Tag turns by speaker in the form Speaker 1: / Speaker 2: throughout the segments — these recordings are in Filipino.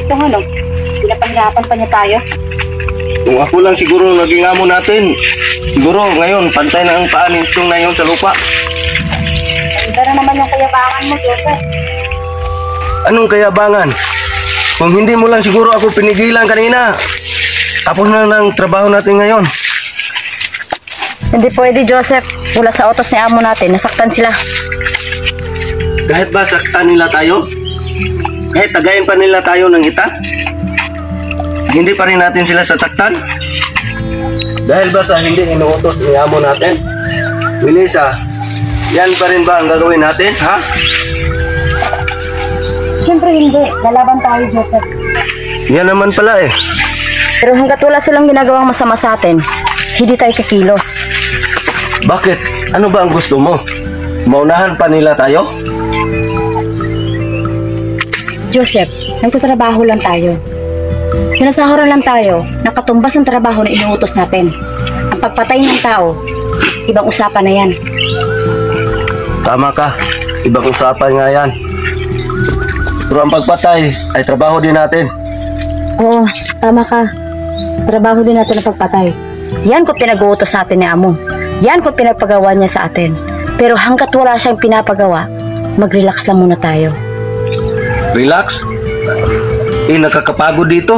Speaker 1: Istong ano, pinapahirapan pa niya tayo.
Speaker 2: Kung ako lang siguro naging amo natin, siguro ngayon pantay na ang paan ni Istong na yun sa lupa.
Speaker 1: Ganda na naman yung kayabangan mo, Joseph.
Speaker 2: Anong kayabangan? Kung hindi mo lang siguro ako pinigilan kanina, tapos na ng trabaho natin ngayon.
Speaker 1: Hindi pwede, Joseph. Mula sa utos ni amo natin, nasaktan sila.
Speaker 2: Kahit ba saktan nila tayo? Kahit tagayin pa nila tayo ng ita? Hindi pa rin natin sila sasaktan? Dahil ba sa hindi inuutos ni amo natin? Melissa, yan pa rin ba ang gagawin natin, ha?
Speaker 1: Siyempre hindi. Lalaban tayo, Joseph.
Speaker 2: Yan naman pala eh.
Speaker 1: Pero hanggat wala silang ginagawang masama sa atin, hindi tayo kikilos.
Speaker 2: Bakit? Ano ba ang gusto mo? Maunahan pa nila tayo?
Speaker 1: Joseph, nagtatrabaho lang tayo. Sinasahuran lang tayo, nakatumbas ang trabaho na inuutos natin. Ang pagpatay ng tao, ibang usapan na yan.
Speaker 2: Tama ka. Ibang usapan nga yan. Pero ang pagpatay ay trabaho din natin.
Speaker 1: Oo, tama ka. Trabaho din natin ang pagpatay. Yan kung pinag-uutos sa atin ni amo. Yan kung pinagpagawa niya sa atin. Pero hanggat wala siyang pinapagawa, mag-relax lang muna tayo.
Speaker 2: Relax? Nakakapagod dito.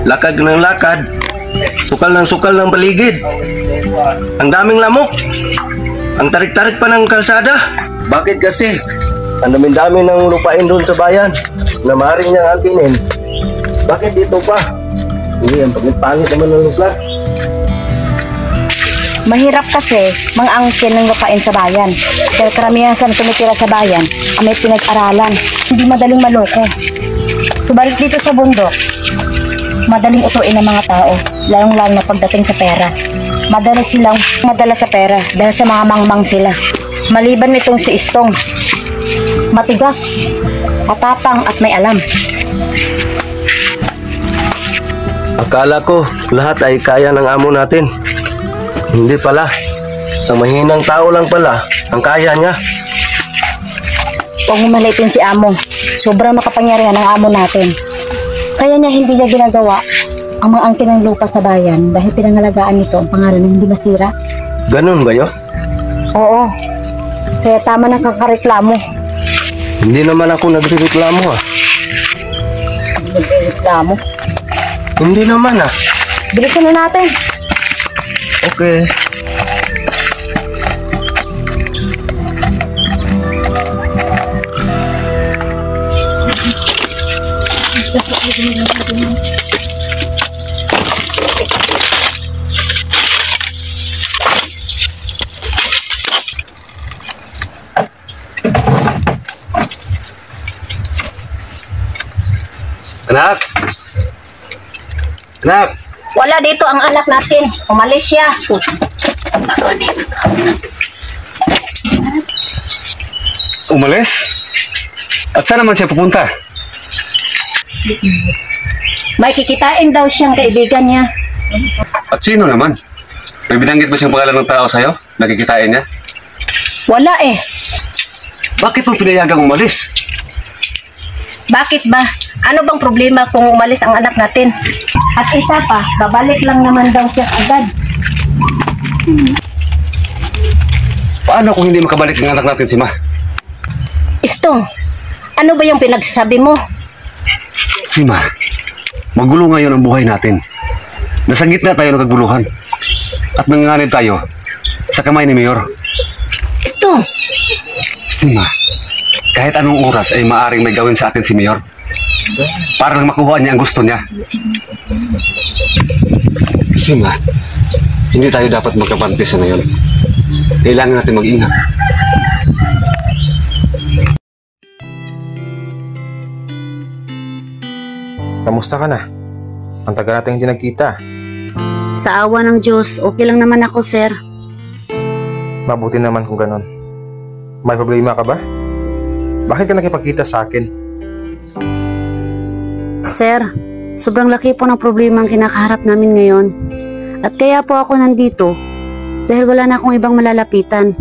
Speaker 2: Lakad ng lakad. Sukal ng paligid. Ang daming lamok. Ang tarik-tarik pa ng kalsada. Bakit kasi? Ang dami-dami ng lupain doon sa bayan na maaaring niyang altinin. Bakit dito pa? Hindi, ang pangit naman ng lugar.
Speaker 1: Mahirap kasi mang-angkin ng lupain sa bayan. Dahil karamihan sa tumitira sa bayan ang may pinag-aralan. Hindi madaling maloko. Subalit dito sa bundok, madaling utuin ng mga tao, lalong-lalo na pagdating sa pera. Madalas silang madala sa pera dahil sa mga mangmang sila. Maliban nitong si Istong, matigas, matapang at may alam.
Speaker 2: Akala ko lahat ay kaya ng amo natin. Hindi pala. Ang mahinang tao lang pala ang kaya niya.
Speaker 1: Huwag mo malitin si amo. Sobrang makapangyarihan ng amo natin. Kaya niya hindi niya ginagawa ang mga angkin ng lupa sa bayan dahil pinangalagaan nito ang pangalan na hindi masira.
Speaker 2: Ganun ba yun?
Speaker 1: Oo. Kaya tama na kakareklamo.
Speaker 2: Hindi naman ako nagreklamo ah.
Speaker 1: Nagreklamo?
Speaker 2: Hindi naman ah.
Speaker 1: Bilisan na natin.
Speaker 2: Okay. Anak! Anak!
Speaker 1: Wala dito ang anak natin. Umalis siya.
Speaker 3: Umalis? At saan naman siya pupunta?
Speaker 1: May kikitain daw siyang kaibigan niya.
Speaker 3: At sino naman? May binanggit ba siyang pangalan ng tao sa'yo? Nakikitain niya?
Speaker 1: Wala eh.
Speaker 3: Bakit mo pinayagang umalis?
Speaker 1: Bakit ba? Ano bang problema kung umalis ang anak natin? At isa pa, babalik lang naman daw siya agad.
Speaker 3: Paano kung hindi makabalik ang anak natin si Ma?
Speaker 1: Istong, ano ba yung pinagsasabi mo?
Speaker 3: Si Ma, magulo ngayon ang buhay natin. Nasa gitna tayo ng kaguluhan. At nanganganib tayo sa kamay ni Mayor.
Speaker 1: Istong!
Speaker 3: Si Ma, kahit anong oras ay maaring may gawin sa atin si Mayor. Para lang makuha niya ang gusto niya. Si Ma, hindi tayo dapat magkabanti sa ngayon. Kailangan natin mag-ingat.
Speaker 4: Kamusta ka na? Ang tagal natin hindi nagkita.
Speaker 1: Sa awa ng Diyos, okay lang naman ako, sir.
Speaker 4: Mabuti naman kung ganon. May problema ka ba? Bakit ka nakipagkita sa akin?
Speaker 5: Sir, sobrang laki po ng problema ang kinakaharap namin ngayon. At kaya po ako nandito dahil wala na akong ibang malalapitan.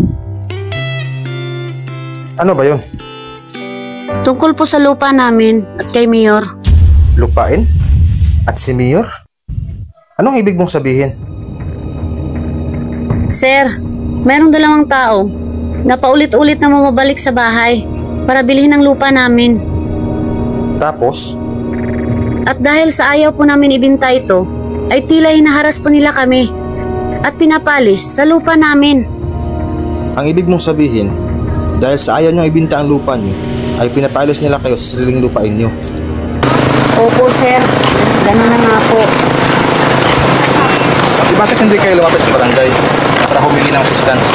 Speaker 4: Ano ba yun?
Speaker 5: Tungkol po sa lupa namin at kay Mayor.
Speaker 4: Lupain? At si Mayor? Anong ibig mong sabihin?
Speaker 5: Sir, mayroong dalawang tao na paulit-ulit na bumabalik sa bahay para bilhin ang lupa namin.
Speaker 4: Tapos,
Speaker 5: At dahil sa ayaw po namin ibinta ito, ay tila hinaharas po nila kami at pinapalis sa lupa namin.
Speaker 4: ang ibig mong sabihin, dahil sa ayaw nyo ibinta ang lupa nyo, ay pinapalis nila kayo sa sariling lupain nyo.
Speaker 5: Opo, sir. Ganun na nga po.
Speaker 6: Bakit hindi kayo lumapit sa barangay para humingi ng assistance?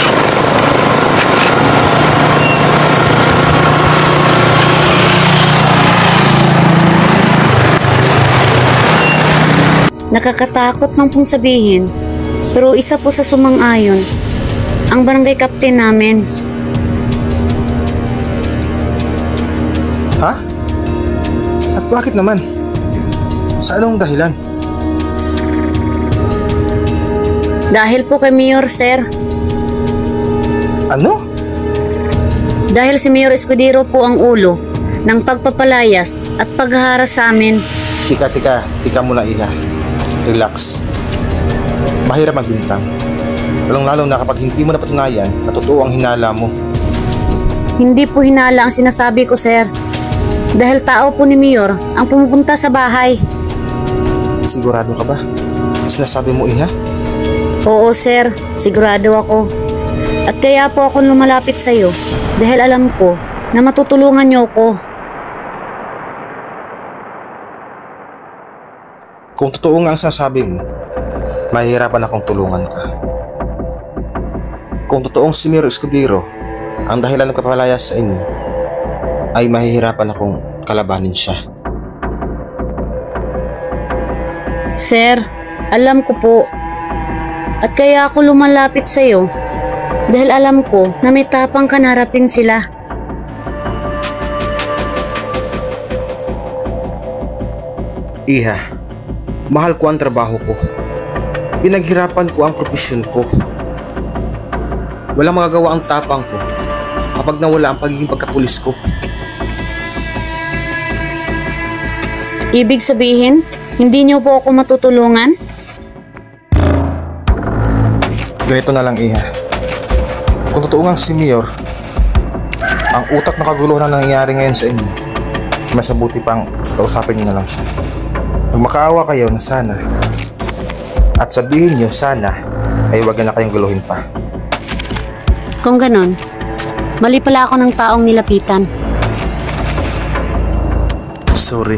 Speaker 5: Nakakatakot man pong sabihin, pero isa po sa sumang-ayon, ang barangay captain namin.
Speaker 4: Ha? At bakit naman? Sa anong dahilan?
Speaker 5: Dahil po kay Mayor, sir.
Speaker 4: Ano?
Speaker 5: Dahil si Mayor Escudero po ang ulo ng pagpapalayas at paghaharas sa amin.
Speaker 4: Tika muna, Iha. Relax. Mahirap magbintang. Lalong-lalo na kapag hindi mo napatunayan na totoo ang hinala mo.
Speaker 5: Hindi po hinala ang sinasabi ko, sir. Dahil tao po ni Mayor ang pumupunta sa bahay.
Speaker 4: Sigurado ka ba sa sinasabi mo, Iha?
Speaker 5: Oo, sir. Sigurado ako. At kaya po ako lumalapit sa iyo dahil alam ko na matutulungan niyo ako.
Speaker 4: Kung totoo nga ang sinasabi mo, mahihirapan akong tulungan ka. Kung totoong si Mayor Escudero ang dahilan ng kapalayas sa inyo, ay mahihirapan akong kalabanin siya.
Speaker 5: Sir, alam ko po. At kaya ako lumalapit sa iyo dahil alam ko na may tapang ka na harapin sila.
Speaker 4: Iha, mahal ko ang trabaho ko. Pinaghirapan ko ang profesyon ko. Walang magagawa ang tapang ko kapag nawala ang pagiging pagkapulis ko.
Speaker 5: Ibig sabihin, hindi niyo po ako matutulungan?
Speaker 4: Ganito na lang, Iha. Kung totoo nga si Mayor, ang utak na kaguluhan na nangyayari ngayon sa inyo, mas mabuti pang kausapin niyo na lang siya. Magmakaawa kayo na sana, at sabihin niyo sana ay huwag na kayong guluhin pa.
Speaker 5: Kung ganon, mali pala ako ng taong nilapitan.
Speaker 4: Sorry.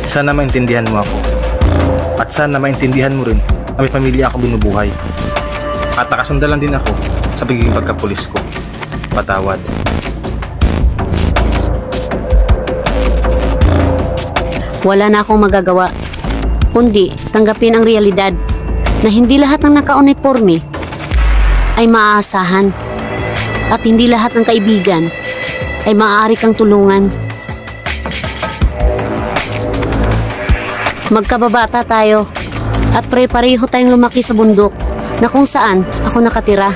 Speaker 4: Sana maintindihan mo ako. At sana maintindihan mo rin na may pamilya akong binubuhay. At nakasandalan din ako sa pagiging pagkapulis ko. Patawad.
Speaker 5: Wala na akong magagawa, kundi tanggapin ang realidad na hindi lahat ng naka-uniforme ay maaasahan at hindi lahat ng kaibigan ay maaari kang tulungan. Magkababata tayo at pare-pareho tayong lumaki sa bundok na kung saan ako nakatira.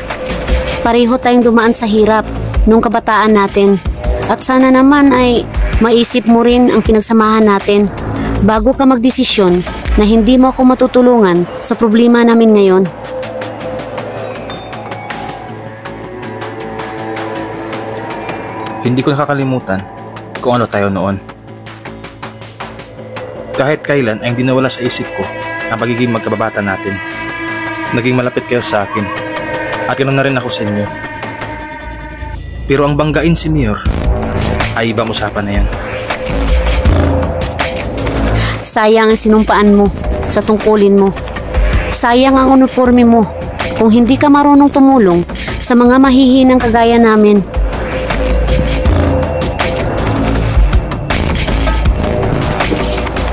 Speaker 5: Pareho tayong dumaan sa hirap nung kabataan natin at sana naman ay maisip mo rin ang pinagsamahan natin bago ka magdesisyon na hindi mo ako matutulungan sa problema namin ngayon.
Speaker 4: Hindi ko nakakalimutan kung ano tayo noon. Kahit kailan ay hindi nawala sa isip ko ang pagiging magkababata natin. Naging malapit kayo sa akin at ganoon na rin ako sa inyo. Pero ang banggain si Mayor ay ibang usapan na yan.
Speaker 5: Sayang ang sinumpaan mo sa tungkulin mo. Sayang ang uniforme mo kung hindi ka marunong tumulong sa mga mahihinang kagaya namin.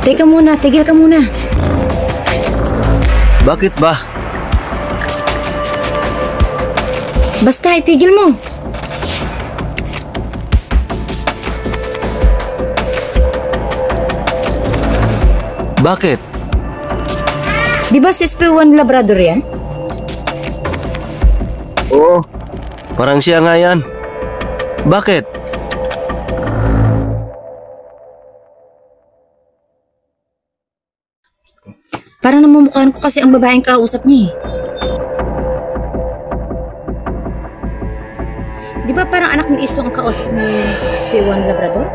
Speaker 1: Teka muna, tigil ka muna.
Speaker 2: Bakit ba?
Speaker 1: Basta, itigil mo.
Speaker 2: Bakit?
Speaker 1: Di ba si SP1 Labrador yan?
Speaker 2: Oo, parang siya nga yan. Bakit?
Speaker 1: Parang namumukhaan ko kasi ang babaeng kausap niya eh. Di ba parang anak ni Istong ang kausap ni SP1 Labrador?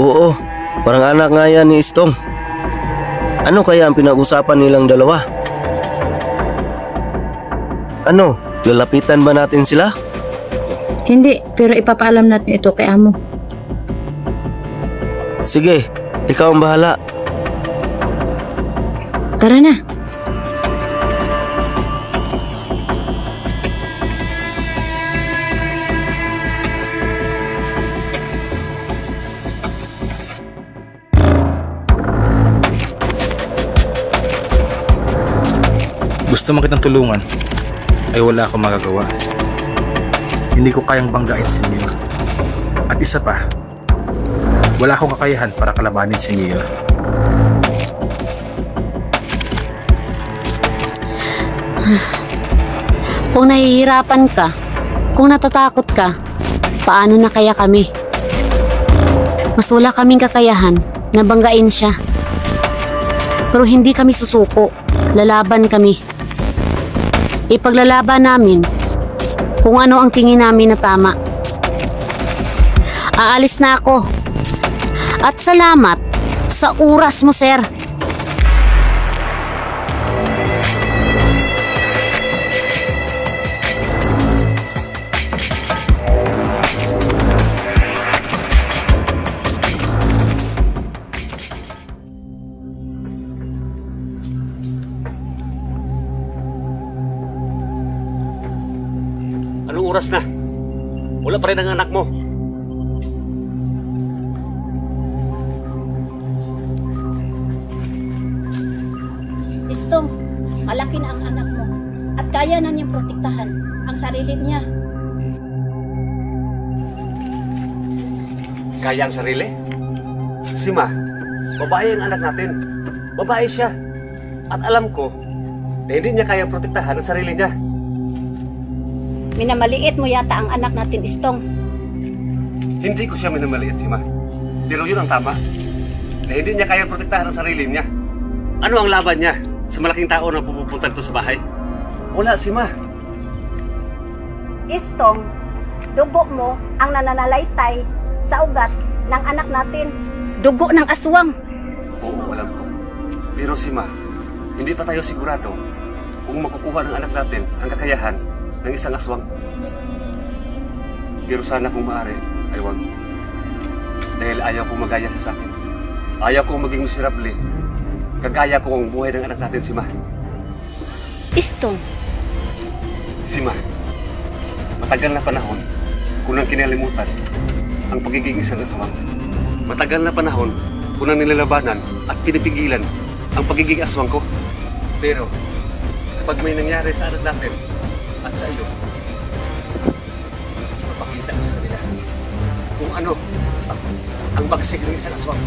Speaker 2: Oo, parang anak nga yan ni Istong. Ano kaya ang pinag-usapan nilang dalawa? Ano, lalapitan ba natin sila?
Speaker 1: Hindi, pero ipapaalam natin ito kay Amo.
Speaker 2: Sige, ikaw ang bahala.
Speaker 1: Tara na.
Speaker 4: Gusto mo kitang tulungan, ay wala akong magagawa. Hindi ko kayang banggain si Mayor. At isa pa, wala akong kakayahan para kalabanin si Mayor.
Speaker 5: Kung nahihirapan ka, kung natatakot ka, paano na kaya kami? Mas wala kaming kakayahan na banggain siya. Pero hindi kami susuko, lalaban kami. Ipaglalaban namin kung ano ang tingin namin na tama. Aalis na ako. At salamat sa oras mo, sir.
Speaker 3: Anong oras na? Wala pa rin ang anak mo.
Speaker 7: Istong, malaki na ang anak mo at kaya na niyang protektahan ang sarili niya.
Speaker 3: Kaya ang sarili? Si Ma, babae ang anak natin. Babae siya. At alam ko na hindi niya kaya protektahan ang sarili niya.
Speaker 7: Minamaliit mo yata ang anak natin, Istong.
Speaker 3: Hindi ko siya minamaliit, si Ma. Pero yun ang tama. Na hindi niya kaya protektahan ang sarili niya. Ano ang laban niya sa malaking tao na pupunta dito sa bahay? Wala, si Ma.
Speaker 7: Istong, dugo mo ang nananalaytay sa ugat ng anak natin. Dugo ng aswang.
Speaker 3: Oo, alam ko. Pero si Ma, hindi pa tayo sigurado kung makukuha ng anak natin ang kakayahan ng isang aswang. Pero sana kung maaari, ay wag. Dahil ayaw kong magaya sa akin. Ayaw kong maging miserable. Kagaya ko ang buhay ng anak natin, si Ma.
Speaker 7: Istong,
Speaker 3: Si Ma, matagal na panahon ko nang kinalimutan ang pagiging isang aswang. Matagal na panahon ko nang nilalabanan at pinipigilan ang pagiging aswang ko. Pero, kapag may nangyari sa anak natin at sa iyo, mapakita ko sa kanila kung ano ang bagsik ng isang aswang.